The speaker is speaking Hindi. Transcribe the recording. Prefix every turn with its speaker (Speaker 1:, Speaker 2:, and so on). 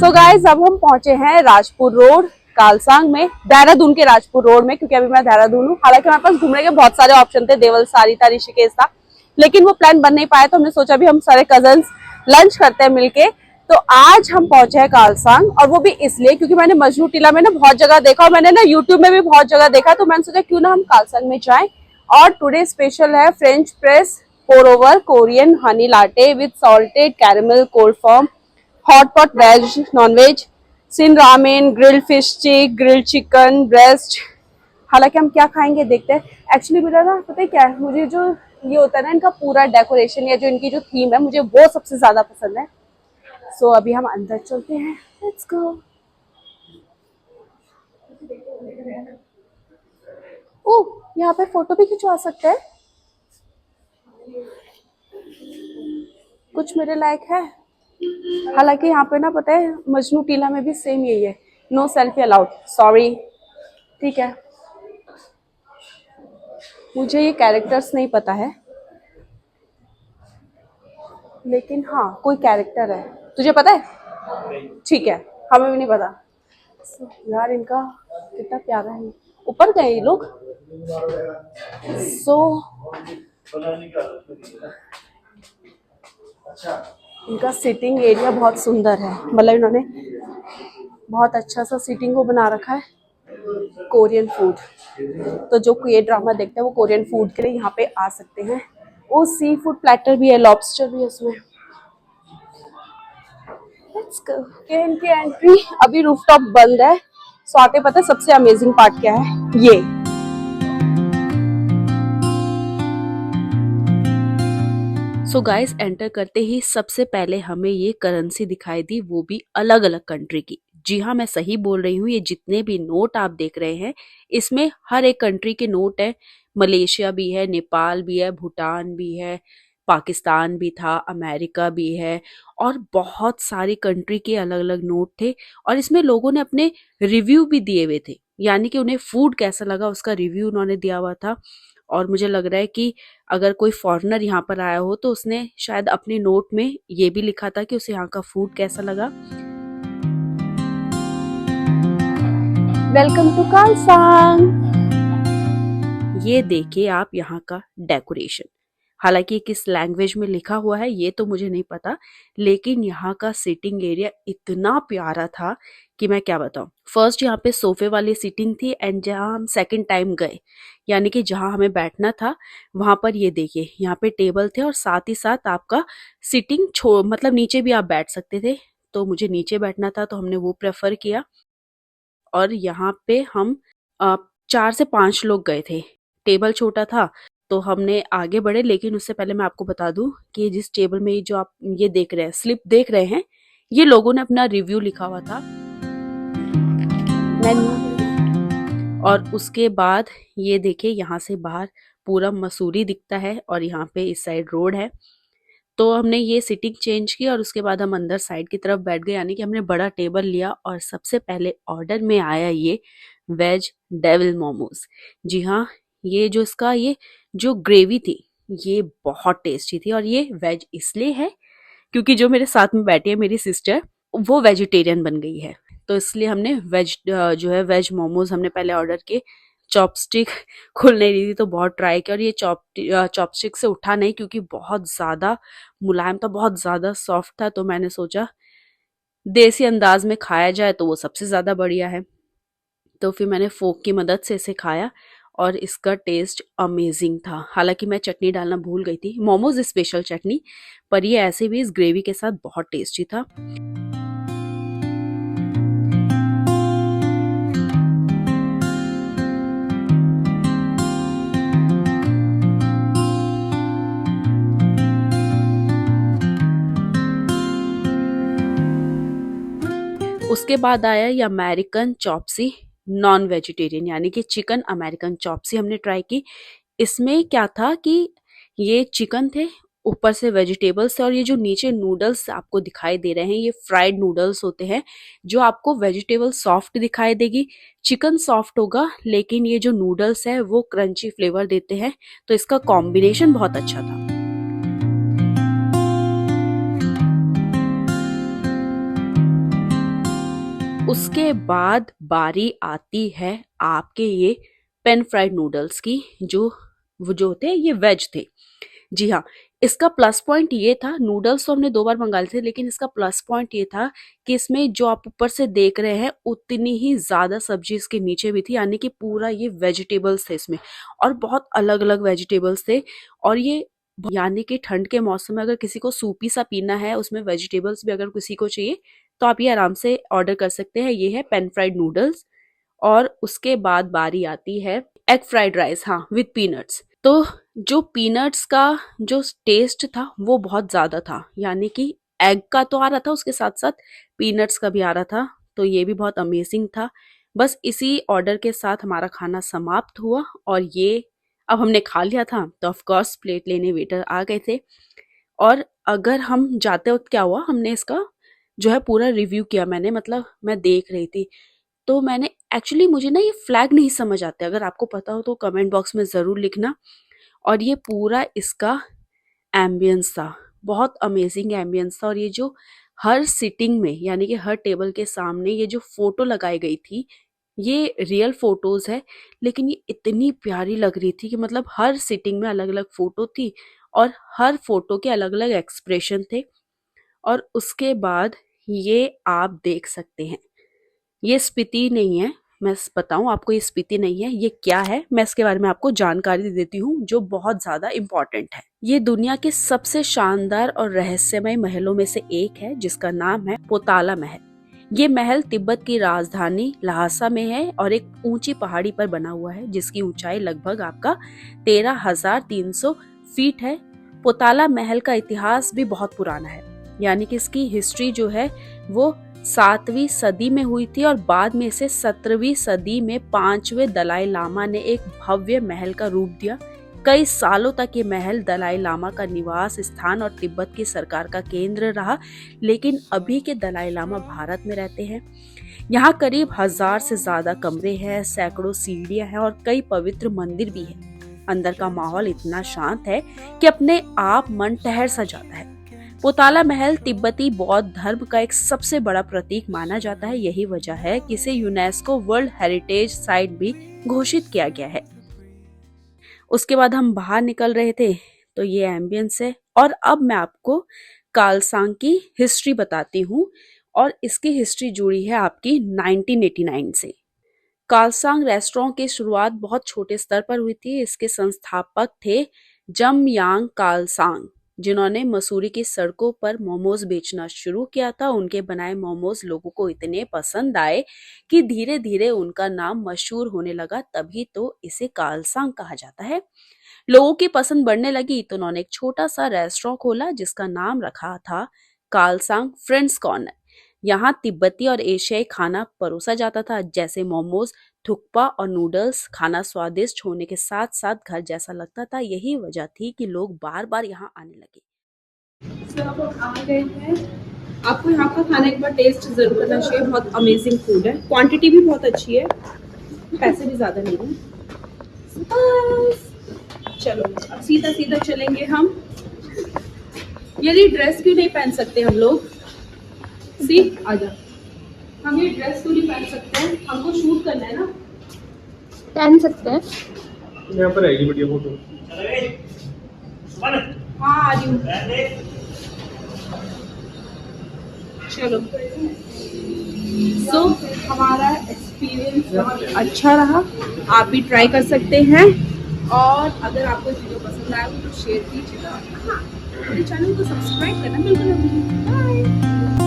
Speaker 1: सो गाइज अब हम पहुंचे हैं राजपुर रोड कालसांग में, देहरादून के राजपुर रोड में, क्योंकि अभी मैं देहरादून हूँ। हालांकि हमारे पास घूमने के बहुत सारे ऑप्शन थे, देवल सारी था, ऋषिकेश था, लेकिन वो प्लान बन नहीं पाया। तो हमने सोचा भी हम सारे कजन्स लंच करते हैं मिलके। तो आज हम पहुंचे हैं कालसांग, और वो भी इसलिए क्योंकि मैंने मजनू टीला में ना बहुत जगह देखा, और मैंने ना यूट्यूब में भी बहुत जगह देखा, तो मैंने सोचा क्यों ना हम कालसांग में जाएं। और टुडे स्पेशल है French press pour over Korean honey latte with salted caramel cold foam, hot pot veg non veg, Shin ramen, grilled fish stick, grilled chicken breast. हालांकि हम क्या खाएंगे देखते हैं। एक्चुअली मेरा ना पता है क्या है, मुझे जो ये होता है ना इनका पूरा डेकोरेशन या जो इनकी जो थीम है, मुझे वो सबसे ज्यादा पसंद है। सो अभी हम अंदर चलते हैं, लेट्स गो। ओह, यहाँ पे फोटो भी खिंचवा सकते हैं, कुछ मेरे लायक है। हालांकि यहाँ पे ना पता है मजनू टीला में भी सेम यही है, नो सेल्फी अलाउड, सॉरी। ठीक है, मुझे ये कैरेक्टर्स नहीं पता है, लेकिन हाँ कोई कैरेक्टर है। तुझे पता है? ठीक है, हमें भी नहीं पता। यार इनका कितना प्यारा है। ऊपर गए ये लोग। सो इनका सिटिंग एरिया बहुत सुंदर है, मतलब इन्होंने बहुत अच्छा सा सिटिंग को बना रखा है। कोरियन फूड, तो जो ये ड्रामा देखते हैं वो कोरियन फूड के लिए यहाँ पे आ सकते हैं। वो सी फूड प्लेटर भी है, लॉबस्टर भी है उसमें। Let's go. इनकी एंट्री अभी रूफटॉप बंद है। सो आके पता है सबसे अमेजिंग पार्ट क्या है, ये सो गाइस एंटर करते ही सबसे पहले हमें ये करेंसी दिखाई दी, वो भी अलग अलग कंट्री की। जी हाँ, मैं सही बोल रही हूँ, ये जितने भी नोट आप देख रहे हैं इसमें हर एक कंट्री के नोट है। मलेशिया भी है, नेपाल भी है, भूटान भी है, पाकिस्तान भी था, अमेरिका भी है, और बहुत सारी कंट्री के अलग अलग नोट थे। और इसमें लोगों ने अपने रिव्यू भी दिए हुए थे, यानी कि उन्हें फूड कैसा लगा उसका रिव्यू उन्होंने दिया हुआ था। और मुझे लग रहा है कि अगर कोई फॉरेनर यहाँ पर आया हो तो उसने शायद अपने नोट में ये भी लिखा था कि उसे यहाँ का फूड कैसा लगा। Welcome to Kalsang. ये देखिए आप यहाँ का डेकोरेशन। हालांकि किस लैंग्वेज में लिखा हुआ है ये तो मुझे नहीं पता, लेकिन यहाँ का सिटिंग एरिया इतना प्यारा था कि मैं क्या बताऊं। फर्स्ट यहाँ पे सोफे वाली सीटिंग थी, एंड जहाँ हम सेकंड टाइम गए, यानी कि जहाँ हमें बैठना था, वहां पर ये देखिए यहाँ पे टेबल थे, और साथ ही साथ आपका सिटिंग मतलब नीचे भी आप बैठ सकते थे। तो मुझे नीचे बैठना था तो हमने वो प्रेफर किया। और यहाँ पे हम 4 से 5 लोग गए थे। टेबल छोटा था तो हमने आगे बढ़े, लेकिन उससे पहले मैं आपको बता दूं कि जिस टेबल में जो आप ये देख रहे हैं, स्लिप देख रहे हैं, ये लोगों ने अपना रिव्यू लिखा हुआ था। और उसके बाद ये देखिए यहाँ से बाहर पूरा मसूरी दिखता है, और यहाँ पे इस साइड रोड है। तो हमने ये सीटिंग चेंज की और उसके बाद हम अंदर साइड की तरफ बैठ गए, यानी कि हमने बड़ा टेबल लिया। और सबसे पहले ऑर्डर में आया ये वेज डेविल मोमोज। जी हाँ, ये जो इसका ये जो ग्रेवी थी ये बहुत टेस्टी थी। और ये वेज इसलिए है क्योंकि जो मेरे साथ में बैठी है मेरी सिस्टर, वो वेजिटेरियन बन गई है, तो इसलिए हमने वेज जो है वेज मोमोज हमने पहले ऑर्डर किए। चॉपस्टिक खुल नहीं रही थी तो बहुत ट्राई किया, और ये चॉपस्टिक से उठा नहीं क्योंकि बहुत ज्यादा मुलायम था, बहुत ज्यादा सॉफ्ट था। तो मैंने सोचा देसी अंदाज में खाया जाए तो वो सबसे ज्यादा बढ़िया है। तो फिर मैंने फोक की मदद से इसे खाया, और इसका टेस्ट अमेजिंग था। हालांकि मैं चटनी डालना भूल गई थी, मोमोज स्पेशल चटनी, पर ये ऐसे भी इस ग्रेवी के साथ बहुत टेस्टी था। उसके बाद आया ये अमेरिकन चॉप्सी नॉन वेजिटेरियन, यानी कि चिकन अमेरिकन चॉप्सी हमने ट्राई की। इसमें क्या था कि ये चिकन थे, ऊपर से वेजिटेबल्स थे, और ये जो नीचे नूडल्स आपको दिखाई दे रहे हैं ये फ्राइड नूडल्स होते हैं, जो आपको वेजिटेबल सॉफ्ट दिखाई देगी, चिकन सॉफ्ट होगा, लेकिन ये जो नूडल्स है वो क्रंची फ्लेवर देते हैं। तो इसका कॉम्बिनेशन बहुत अच्छा था। उसके बाद बारी आती है आपके ये पेन फ्राइड नूडल्स की, वो जो थे ये वेज थे। जी हाँ, इसका प्लस पॉइंट ये था, नूडल्स तो हमने 2 बार मंगाए थे, लेकिन इसका प्लस पॉइंट ये था कि इसमें जो आप ऊपर से देख रहे हैं उतनी ही ज़्यादा सब्जी इसके नीचे भी थी, यानी कि पूरा ये वेजिटेबल्स थे इसमें, और बहुत अलग-अलग वेजिटेबल्स थे। और ये यानी कि ठंड के मौसम में अगर किसी को सूपी सा पीना है, उसमें वेजिटेबल्स भी अगर किसी को चाहिए, तो आप ये आराम से ऑर्डर कर सकते हैं। ये है पेन फ्राइड नूडल्स। और उसके बाद बारी आती है एग फ्राइड राइस, हाँ, विद पीनट्स। तो जो पीनट्स का जो टेस्ट था वो बहुत ज़्यादा था, यानी कि एग का तो आ रहा था, उसके साथ साथ पीनट्स का भी आ रहा था, तो ये भी बहुत अमेजिंग था। बस इसी ऑर्डर के साथ हमारा खाना समाप्त हुआ, और ये अब हमने खा लिया था, तो ऑफ कोर्स प्लेट लेने वेटर आ गए थे। और अगर हम जाते वक्त क्या हुआ, हमने इसका जो है पूरा रिव्यू किया, मैंने मतलब मैं देख रही थी, तो मैंने एक्चुअली मुझे ना ये फ्लैग नहीं समझ आते, अगर आपको पता हो तो कमेंट बॉक्स में ज़रूर लिखना। और ये पूरा इसका एम्बियंस था, बहुत अमेजिंग एम्बियंस था। और ये जो हर सिटिंग में, यानी कि हर टेबल के सामने ये जो फोटो लगाई गई थी, ये रियल फोटोज है, लेकिन ये इतनी प्यारी लग रही थी कि मतलब हर सिटिंग में अलग अलग फोटो थी, और हर फोटो के अलग अलग एक्सप्रेशन थे। और उसके बाद ये आप देख सकते हैं, ये स्पीति नहीं है, मैं बताऊं आपको, ये स्पीति नहीं है, ये क्या है मैं इसके बारे में आपको जानकारी दे देती हूँ, जो बहुत ज्यादा इम्पोर्टेंट है। ये दुनिया के सबसे शानदार और रहस्यमय महलों में से एक है, जिसका नाम है पोताला महल। ये महल तिब्बत की राजधानी लहासा में है, और एक ऊंची पहाड़ी पर बना हुआ है, जिसकी ऊंचाई लगभग आपका 13,300 फीट है। पोताला महल का इतिहास भी बहुत पुराना है, यानी कि इसकी हिस्ट्री जो है वो 7वीं सदी में हुई थी, और बाद में इसे 17वीं सदी में 5वें दलाई लामा ने एक भव्य महल का रूप दिया। कई सालों तक ये महल दलाई लामा का निवास स्थान और तिब्बत की सरकार का केंद्र रहा, लेकिन अभी के दलाई लामा भारत में रहते हैं। यहाँ करीब 1000 से ज्यादा कमरे हैं, सैकड़ों सीढ़ियां हैं, और कई पवित्र मंदिर भी है। अंदर का माहौल इतना शांत है कि अपने आप मन ठहर सा जाता है। पोताला महल तिब्बती बौद्ध धर्म का एक सबसे बड़ा प्रतीक माना जाता है। यही वजह है कि इसे यूनेस्को वर्ल्ड हेरिटेज साइट भी घोषित किया गया है। उसके बाद हम बाहर निकल रहे थे, तो ये एम्बियंस है। और अब मैं आपको कालसांग की हिस्ट्री बताती हूँ, और इसकी हिस्ट्री जुड़ी है आपकी 1989 से। कालसांग रेस्टोरेंट की शुरुआत बहुत छोटे स्तर पर हुई थी। इसके संस्थापक थे जमयांग कालसांग, जिन्होंने मसूरी की सड़कों पर मोमोज बेचना शुरू किया था। उनके बनाए मोमोज लोगों को इतने पसंद आए कि धीरे धीरे उनका नाम मशहूर होने लगा, तभी तो इसे कालसांग कहा जाता है। लोगों की पसंद बढ़ने लगी, तो उन्होंने एक छोटा सा रेस्टोरेंट खोला, जिसका नाम रखा था कालसांग फ्रेंड्स कॉर्नर। यहाँ तिब्बती और एशियाई खाना परोसा जाता था, जैसे मोमोज, थुक्पा और नूडल्स। खाना स्वादिष्ट होने के साथ साथ घर जैसा लगता था। यही वजह थी कि लोग बार बार यहाँ आने लगे।
Speaker 2: अब हम आ गए हैं, आपको यहाँ का खाना एक बार टेस्ट जरूर करना चाहिए, बहुत अमेजिंग फूड है, क्वांटिटी भी बहुत अच्छी है, पैसे भी ज्यादा नहीं है। चलो अब सीधा सीधा चलेंगे हम। ये ड्रेस क्यों नहीं पहन सकते हम लोग? सी आजा, हम ये ड्रेस क्यों नहीं पहन सकते हैं? हमको शूट करना है ना,
Speaker 3: पहन सकते हैं।
Speaker 4: यहाँ पर आएगी बढ़िया फोटो।
Speaker 2: हाँ आ रही हूँ। चलो सो हमारा एक्सपीरियंस बहुत अच्छा रहा, आप भी ट्राई कर सकते हैं। और अगर आपको वीडियो पसंद आया तो शेयर कीजिएगा, हाँ मेरे चैनल को सब्सक्राइब करना बिल्कुल ना भूलिए। बाय।